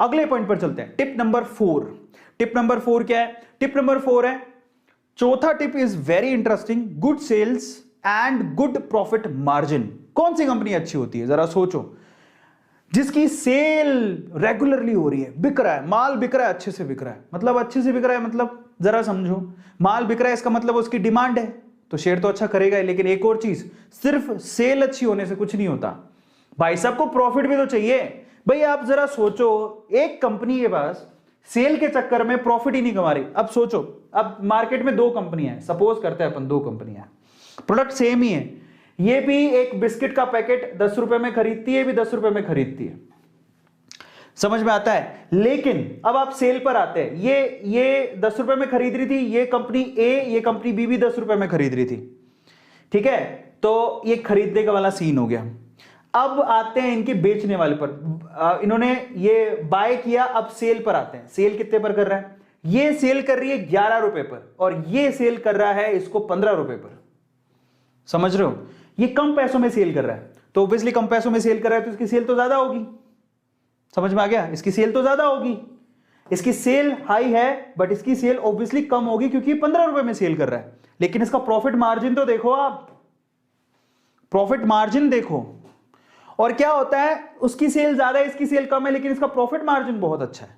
अगले पॉइंट पर चलते हैं, टिप नंबर 4। टिप नंबर 4 क्या है? टिप नंबर 4 है, चौथा tip is very interesting, good sales and good profit margin. कौन सी कंपनी अच्छी होती है? जरा सोचो, जिसकी सेल रेगुलरली हो रही है, बिक रहा है, माल बिक रहा है, अच्छे से बिक रहा है। मतलब अच्छे से बिक रहा है मतलब जरा समझो, माल बिक रहा है इसका मतलब उसकी डिमांड है, तो शेयर तो अच्छा करेगा ही। लेकिन एक और चीज, सिर्फ सेल अच्छी होने से कुछ नहीं होता भाई साहब, को प्रॉफिट भी तो चाहिए। भाई आप जरा सोचो, एक कंपनी के पास सेल के चक्कर में प्रॉफिट ही नहीं कमा रही। अब सोचो, अब मार्केट में 2 कंपनियां हैं, सपोज करते हैं अपन 2 कंपनियां, प्रोडक्ट सेम ही है, ये भी एक बिस्किट का पैकेट 10 रुपए में खरीदती है, भी 10 रुपए में खरीदती है, समझ में आता है। लेकिन अब आप सेल पर आते हैं, ये 10 रुपए में खरीद रही थी, ये कंपनी ए, ये कंपनी बी भी 10 रुपए में खरीद रही थी, ठीक है। तो ये खरीदने का वाला सीन हो गया। अब आते हैं इनके बेचने वाले पर, इन्होंने ये बाय किया, अब सेल पर आते हैं। सेल कितने पर कर रहा है? ये सेल कर रही है 11 रुपए पर, और ये सेल कर रहा है इसको 15 रुपए पर, समझ रहे हो। ये कम पैसों में सेल कर रहा है, तो ऑब्वियसली कम पैसों में सेल कर रहा है तो इसकी सेल तो ज्यादा होगी, समझ में आ गया। इसकी सेल तो ज्यादा होगी, इसकी सेल हाई है बट इसकी सेल ऑब्वियसली कम होगी क्योंकि 15 रुपए में सेल कर रहा है। लेकिन इसका प्रॉफिट मार्जिन तो देखो, आप प्रॉफिट मार्जिन देखो, और क्या होता है, उसकी सेल ज्यादा है, इसकी सेल कम है, लेकिन इसका प्रॉफिट मार्जिन बहुत अच्छा है।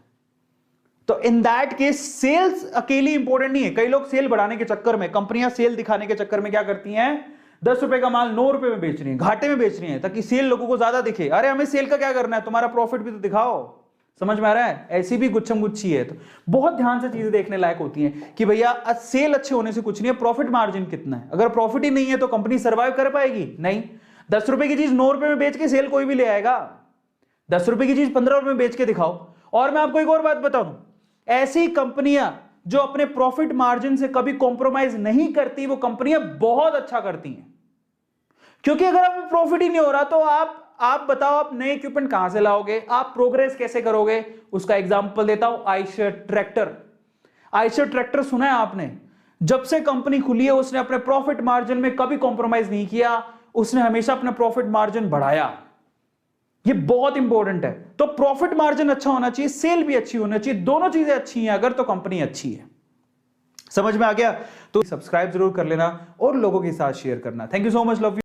तो इन दैट केस सेल्स अकेली इंपॉर्टेंट नहीं है। कई लोग सेल बढ़ाने के चक्कर में, कंपनियां सेल दिखाने के चक्कर में क्या करती हैं, 10 रुपए का माल 9 रुपए में बेच रही है, घाटे में बेच रही है, ताकि सेल लोगों को ज्यादा दिखे। अरे हमें सेल का क्या करना है, तुम्हारा प्रॉफिट भी तो दिखाओ, समझ में आ रहा है। ऐसी भी गुच्छम गुच्छी है। तो बहुत ध्यान से चीजें देखने लायक होती हैं कि भैया सेल अच्छे होने से कुछ नहीं है, प्रॉफिट मार्जिन कितना है। अगर प्रॉफिट ही नहीं है तो कंपनी सर्वाइव कर पाएगी? नहीं। 10 रुपए की चीज 9 रुपए में बेच के सेल कोई भी ले आएगा, 10 रुपए की चीज 15 रुपए में बेच के दिखाओ। और मैं आपको एक और बात बताऊं, ऐसी कंपनियां जो अपने प्रॉफिट मार्जिन से कभी कॉम्प्रोमाइज नहीं करती, वो कंपनियां बहुत अच्छा करती हैं। क्योंकि अगर आप प्रॉफिट ही नहीं हो रहा तो आप बताओ, आप नए इक्विपमेंट कहां से लाओगे, आप प्रोग्रेस कैसे करोगे? उसका एग्जांपल देता हूं, आयशर ट्रैक्टर। आयशर ट्रैक्टर सुना है आपने? जब से कंपनी खुली है उसने अपने प्रॉफिट मार्जिन में कभी कॉम्प्रोमाइज नहीं किया, उसने हमेशा अपना प्रॉफिट मार्जिन बढ़ाया। ये बहुत इंपॉर्टेंट है। तो प्रॉफिट मार्जिन अच्छा होना चाहिए, सेल भी अच्छी होना चाहिए, दोनों चीजें अच्छी हैं अगर, तो कंपनी अच्छी है। समझ में आ गया? तो सब्सक्राइब जरूर कर लेना और लोगों के साथ शेयर करना। Thank you so much, love you.